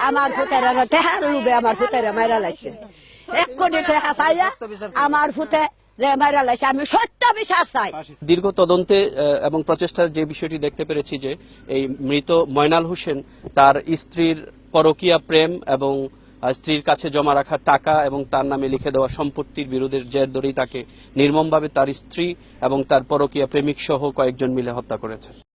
আমার ফুতেরা টেহার লুবে আমার ফুতেরা মাইরা লাইছে 1 কোটি টাকা পাইয়া আমার ফুতে মাইরা লাইছে। আমি সত্য বিচার চাই। দীর্ঘ তদন্তে এবং প্রচেষ্টার যে বিষয়টি দেখতে পেরেছি যে এই মৃত ময়নাল হোসেন তার স্ত্রীর পরকীয়া প্রেম এবং স্ত্রীর কাছে জমা রাখা টাকা এবং তার নামে লিখে দেওয়া সম্পত্তির বিরোধের জের ধরেই তাকে নির্মমভাবে তার স্ত্রী এবং তার পরকীয়া প্রেমিক সহ কয়েকজন মিলে হত্যা করেছে।